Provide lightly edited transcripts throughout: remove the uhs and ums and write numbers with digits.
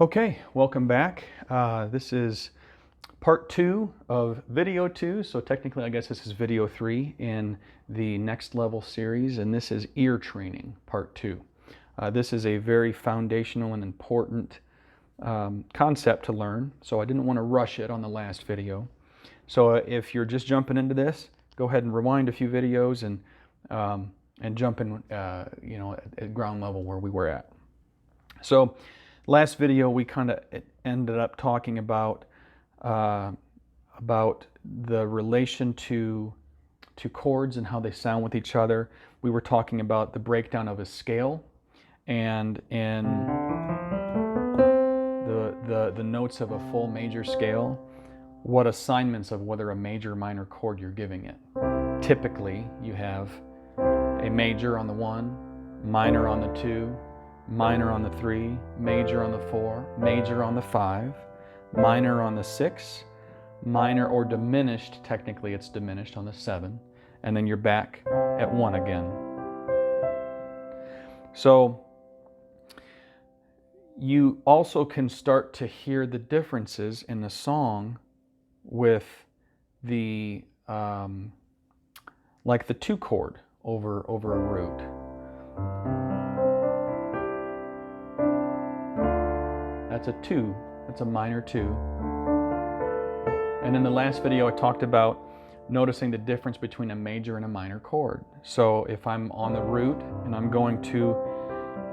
Okay, welcome back. This is part 2 of video 2, so technically I guess this is video 3 in the Next Level series, and this is ear training, part 2. This is a very foundational and important concept to learn, so I didn't want to rush it on the last video. So if you're just jumping into this, go ahead and rewind a few videos and jump in, at ground level where we were at. So last video we kind of ended up talking about the relation to chords and how they sound with each other. We were talking about the breakdown of a scale, and in the notes of a full major scale, what assignments of whether a major or minor chord you're giving it. Typically, you have a major on the 1, minor on the 2, minor on the 3, major on the 4, major on the 5, minor on the 6, minor or diminished, technically it's diminished, on the 7, and then you're back at 1 again. So you also can start to hear the differences in the song with the like the 2 chord over a root. That's a 2, that's a minor 2. And in the last video I talked about noticing the difference between a major and a minor chord. So if I'm on the root and I'm going to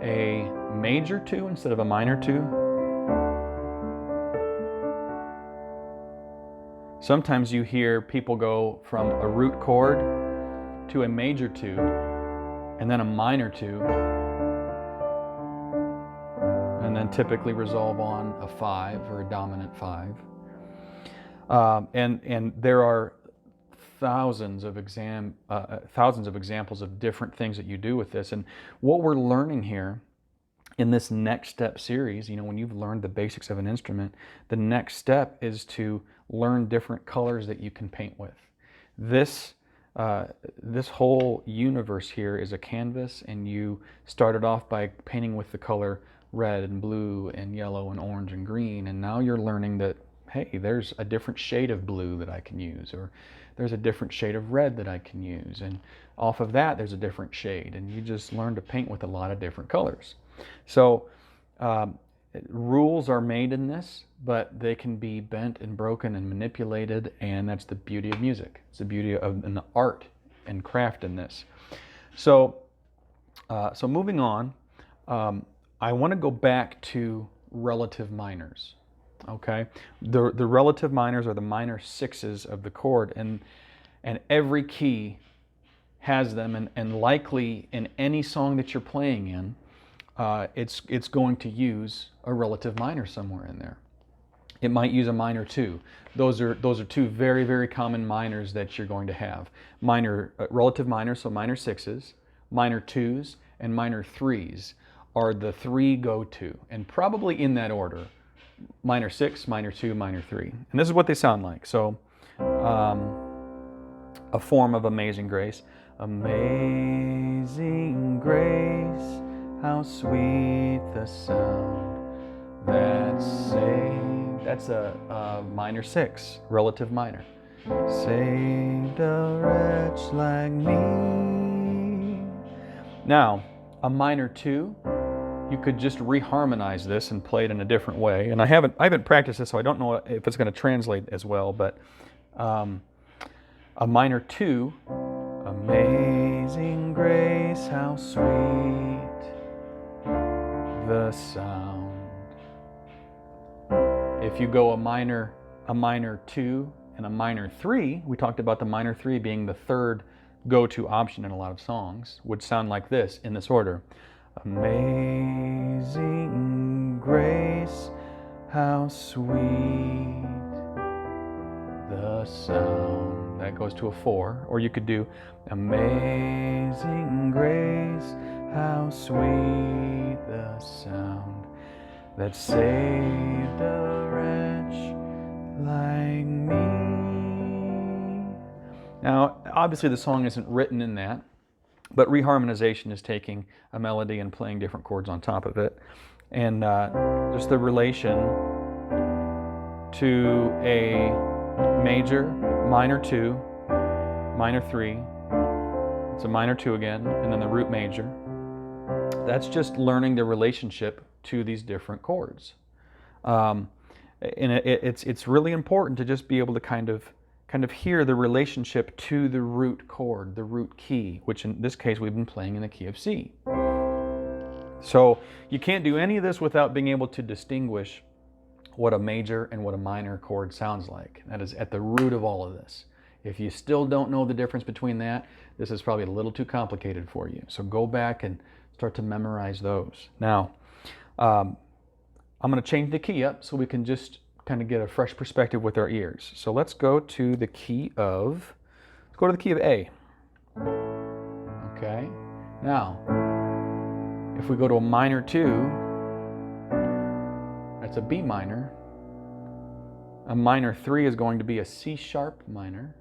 a major 2 instead of a minor 2, sometimes you hear people go from a root chord to a major 2 and then a minor 2, and then typically resolve on a 5 or a dominant 5. And there are thousands of examples of different things that you do with this. And what we're learning here in this Next Step series, when you've learned the basics of an instrument, the next step is to learn different colors that you can paint with. This whole universe here is a canvas, and you started off by painting with the color red and blue and yellow and orange and green, and now you're learning that, hey, there's a different shade of blue that I can use, or there's a different shade of red that I can use, and off of that there's a different shade, and you just learn to paint with a lot of different colors. So rules are made in this, but they can be bent and broken and manipulated, and that's the beauty of music. It's the beauty of the art and craft in this. So moving on, I want to go back to relative minors. Okay, the relative minors are the minor 6s of the chord, and every key has them, and likely in any song that you're playing in, it's going to use a relative minor somewhere in there. It might use a minor 2. Those are 2 very, very common minors that you're going to have. Relative minors, so minor 6s, minor 2s, and minor 3s are the 3 go-to, and probably in that order: minor 6, minor 2, minor 3. And this is what they sound like. So a form of Amazing Grace. Amazing grace, how sweet the sound that saved. That's a minor 6, relative minor. Saved a wretch like me. Now, a minor 2, you could just reharmonize this and play it in a different way. And I haven't practiced this, so I don't know if it's going to translate as well. But a minor 2, amazing grace, how sweet the sound. If you go a minor 2 and a minor 3, we talked about the minor 3 being the 3rd go-to option in a lot of songs, would sound like this in this order. Amazing grace, how sweet the sound. That goes to a 4. Or you could do amazing grace, how sweet the sound that saved a wretch like me. Now, obviously the song isn't written in that, but reharmonization is taking a melody and playing different chords on top of it. and just the relation to a major, minor 2, minor 3, it's a minor 2 again, and then the root major. That's just learning the relationship to these different chords. And it's really important to just be able to kind of hear the relationship to the root chord, the root key, which in this case we've been playing in the key of C. So you can't do any of this without being able to distinguish what a major and what a minor chord sounds like. That is at the root of all of this. If you still don't know the difference between that, this is probably a little too complicated for you. So go back and start to memorize those. Now, I'm going to change the key up so we can just kind of get a fresh perspective with our ears. So let's go to the key of, let's go to the key of A. Okay. Now, if we go to a minor 2, that's a B minor. A minor 3 is going to be a C sharp minor.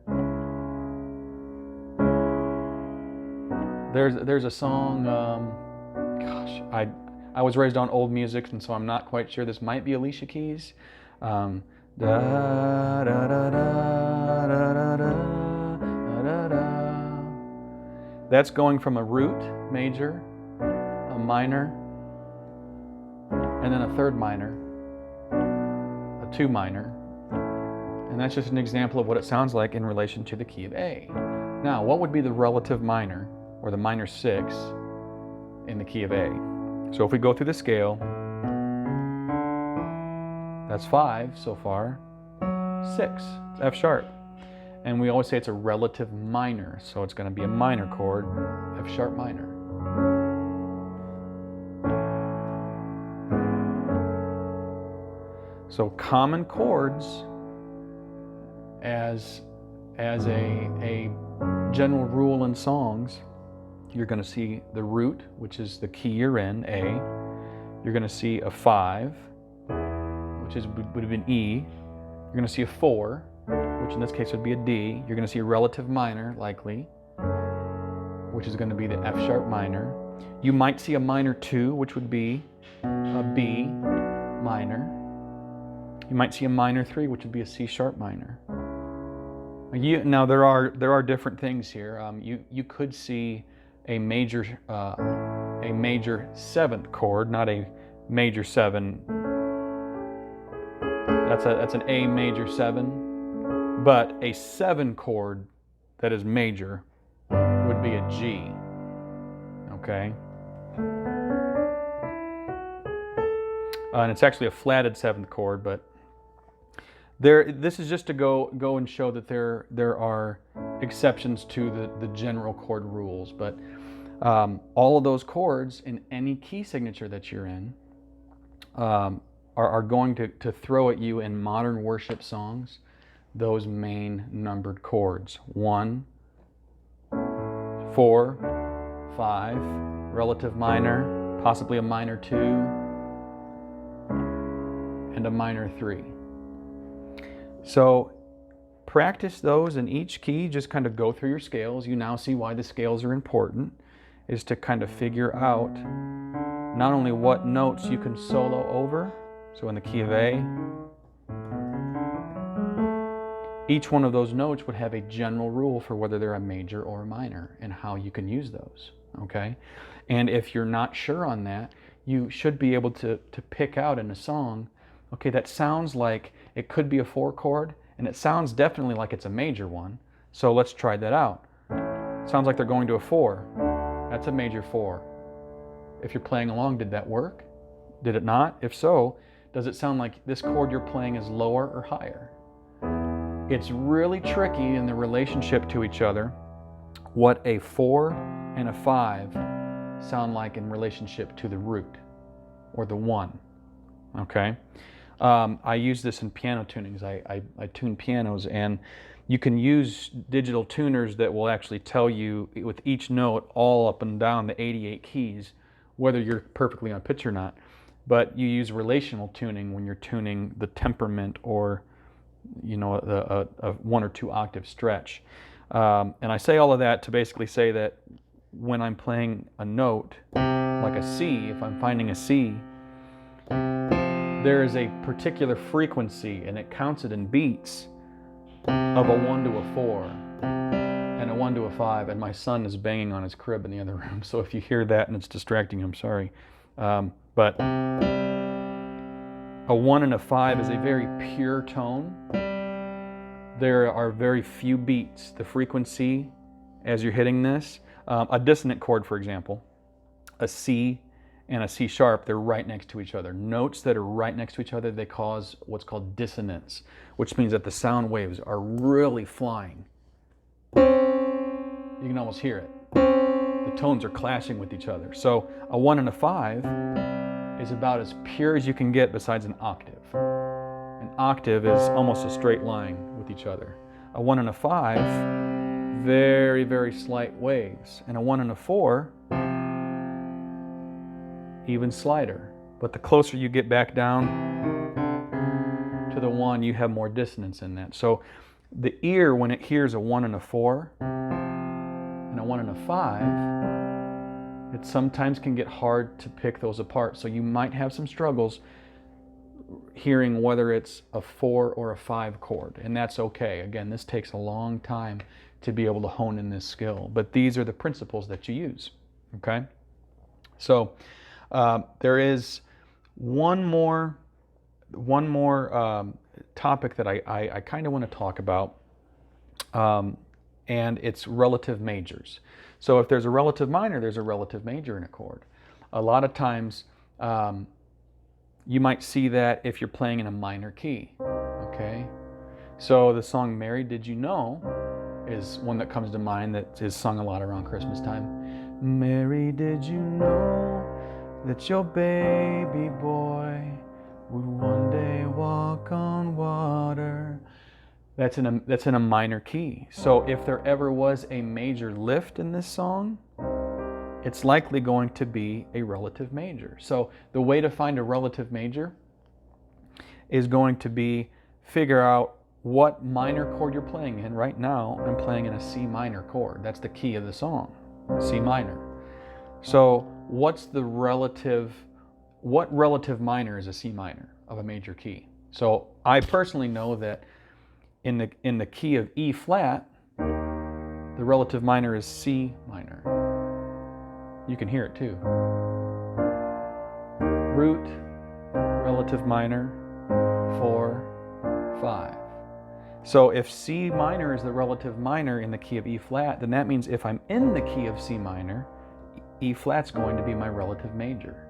There's a song, gosh, I was raised on old music, and so I'm not quite sure. This might be Alicia Keys. Da, da, da, da, da, da, da, da. That's going from a root major, a minor, and then a third minor, a 2 minor. And that's just an example of what it sounds like in relation to the key of A. Now, what would be the relative minor, or the minor 6, in the key of A? So if we go through the scale, that's 5 so far, 6, it's F sharp. And we always say it's a relative minor, so it's going to be a minor chord, F sharp minor. So common chords as a general rule in songs, you're going to see the root, which is the key you're in, A. You're going to see a 5, which would have been E. You're going to see a 4, which in this case would be a D. You're going to see a relative minor, likely, which is going to be the F sharp minor. You might see a minor 2, which would be a B minor. You might see a minor 3, which would be a C sharp minor. Now there are different things here. You could see a major 7th chord, not a major 7. That's an A major 7, but a 7 chord that is major would be a G. Okay. And it's actually a flatted 7th chord, but this is just to go and show that there are exceptions to the general chord rules. But all of those chords in any key signature that you're in are going to throw at you in modern worship songs those main numbered chords: 1, 4, 5, relative minor, possibly a minor 2, and a minor 3. So practice those in each key. Just kind of go through your scales. You now see why the scales are important, is to kind of figure out not only what notes you can solo over. So in the key of A, each one of those notes would have a general rule for whether they're a major or a minor and how you can use those, okay? And if you're not sure on that, you should be able to pick out in a song, okay, that sounds like it could be a 4 chord, and it sounds definitely like it's a major one, so let's try that out. Sounds like they're going to a 4. That's a major 4. If you're playing along, did that work? Did it not? If so, does it sound like this chord you're playing is lower or higher? It's really tricky in the relationship to each other what a 4 and a 5 sound like in relationship to the root or the 1. Okay? I use this in piano tunings. I tune pianos, and you can use digital tuners that will actually tell you with each note all up and down the 88 keys whether you're perfectly on pitch or not. But you use relational tuning when you're tuning the temperament or a 1 or 2 octave stretch. And I say all of that to basically say that when I'm playing a note like a C, if I'm finding a C, there is a particular frequency, and it counts it in beats, of a 1 to a 4 and a 1 to a 5. And my son is banging on his crib in the other room, so if you hear that and it's distracting, I'm sorry. But a 1 and a 5 is a very pure tone. There are very few beats. The frequency as you're hitting this, a dissonant chord, for example, a C and a C sharp, they're right next to each other. Notes that are right next to each other, they cause what's called dissonance, which means that the sound waves are really flying. You can almost hear it. The tones are clashing with each other. So a 1 and a 5 is about as pure as you can get besides an octave. An octave is almost a straight line with each other. A 1 and a 5, very, very slight waves. And a 1 and a 4, even slighter. But the closer you get back down to the 1, you have more dissonance in that. So the ear, when it hears a 1 and a 4 and a 1 and a 5, it sometimes can get hard to pick those apart. So you might have some struggles hearing whether it's a 4 or a 5 chord, and that's okay. Again, this takes a long time to be able to hone in this skill, but these are the principles that you use, okay? So there is one more topic that I kind of want to talk about, and it's relative majors. So if there's a relative minor, there's a relative major in a chord. A lot of times you might see that if you're playing in a minor key, okay? So the song Mary Did You Know is one that comes to mind that is sung a lot around Christmas time. Mary, did you know that your baby boy would one day walk on water? That's in a minor key. So if there ever was a major lift in this song, it's likely going to be a relative major. So the way to find a relative major is going to be figure out what minor chord you're playing in. Right now, I'm playing in a C minor chord. That's the key of the song, C minor. So what relative minor is a C minor of a major key? So I personally know that in the key of E flat, the relative minor is C minor. You can hear it too. Root, relative minor, 4, 5. So if C minor is the relative minor in the key of E flat, then that means if I'm in the key of C minor, E flat's going to be my relative major.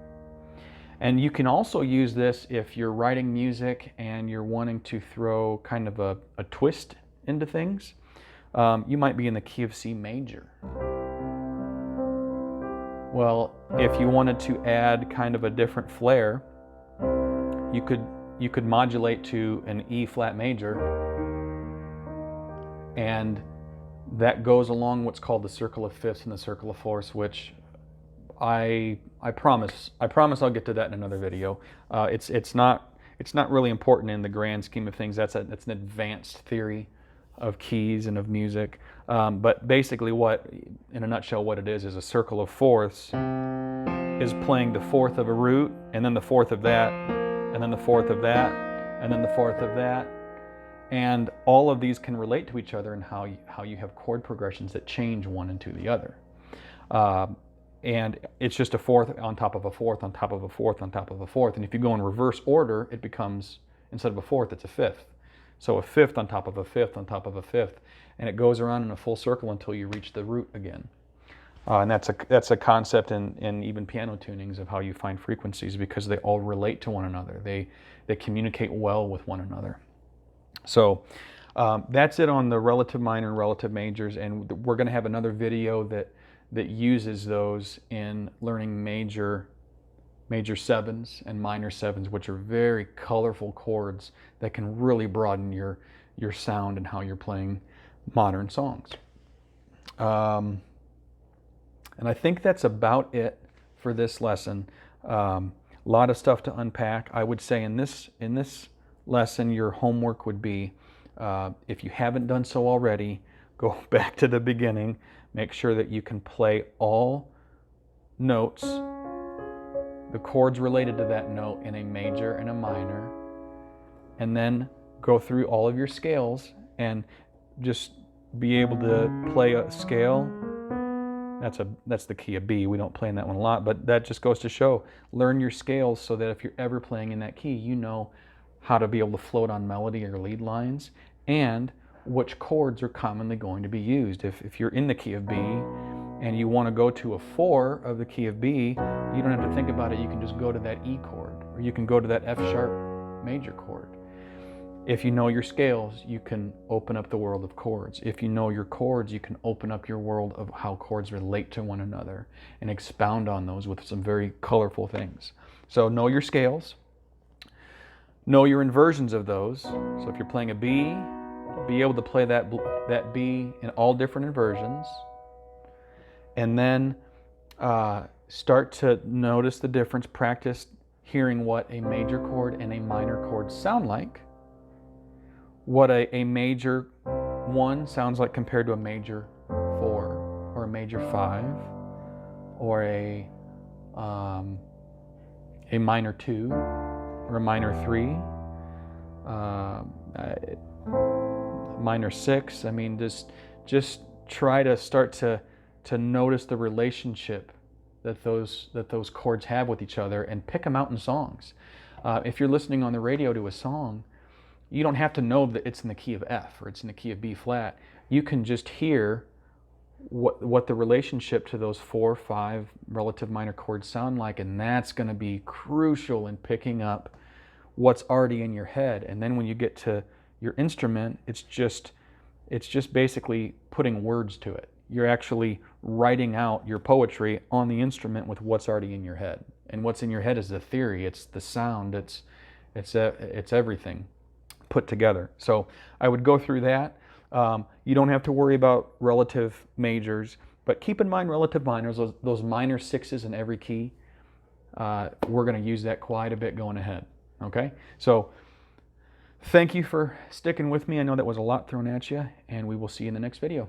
And you can also use this if you're writing music and you're wanting to throw kind of a twist into things. You might be in the key of C major. Well, if you wanted to add kind of a different flair, you could modulate to an E flat major, and that goes along what's called the circle of fifths and the circle of fourths, which I promise I'll get to that in another video. It's not really important in the grand scheme of things. That's an advanced theory of keys and of music. But basically in a nutshell, what it is a circle of fourths is playing the fourth of a root, and then the fourth of that, and then the fourth of that, and then the fourth of that. And all of these can relate to each other in how you have chord progressions that change one into the other. And it's just a fourth on top of a fourth on top of a fourth on top of a fourth. And if you go in reverse order, it becomes, instead of a fourth, it's a fifth. So a fifth on top of a fifth on top of a fifth. And it goes around in a full circle until you reach the root again. And that's a concept in even piano tunings of how you find frequencies, because they all relate to one another. They communicate well with one another. So that's it on the relative minor and relative majors. And we're going to have another video that uses those in learning major sevens and minor sevens, which are very colorful chords that can really broaden your sound and how you're playing modern songs. And I think that's about it for this lesson. A lot of stuff to unpack. I would say in this lesson, your homework would be, if you haven't done so already, go back to the beginning. Make sure that you can play all notes the chords related to that note in a major and a minor, and then go through all of your scales and just be able to play a scale. That's the key of B. We don't play in that one a lot, but that just goes to show, learn your scales so that if you're ever playing in that key, you know how to be able to float on melody or lead lines, and which chords are commonly going to be used. If you're in the key of B and you want to go to a 4 of the key of B, you don't have to think about it. You can just go to that E chord, or you can go to that F sharp major chord. If you know your scales, you can open up the world of chords. If you know your chords, you can open up your world of how chords relate to one another and expound on those with some very colorful things. So know your scales, know your inversions of those. So if you're playing a B, be able to play that B in all different inversions, and then start to notice the difference, practice hearing what a major chord and a minor chord sound like, what a major 1 sounds like compared to a major 4 or a major 5 or a minor 2 or a minor 3, minor 6. I mean, just try to start to notice the relationship that those chords have with each other, and pick them out in songs. If you're listening on the radio to a song, you don't have to know that it's in the key of F or it's in the key of B flat. You can just hear what the relationship to those 4 or 5 relative minor chords sound like, and that's going to be crucial in picking up what's already in your head. And then when you get to your instrument, it's just basically putting words to it. You're actually writing out your poetry on the instrument with what's already in your head. And what's in your head is the theory, it's the sound, it's everything put together. So I would go through that. You don't have to worry about relative majors, but keep in mind relative minors, those minor 6s in every key. We're going to use that quite a bit going ahead. Okay? So thank you for sticking with me. I know that was a lot thrown at you, and we will see you in the next video.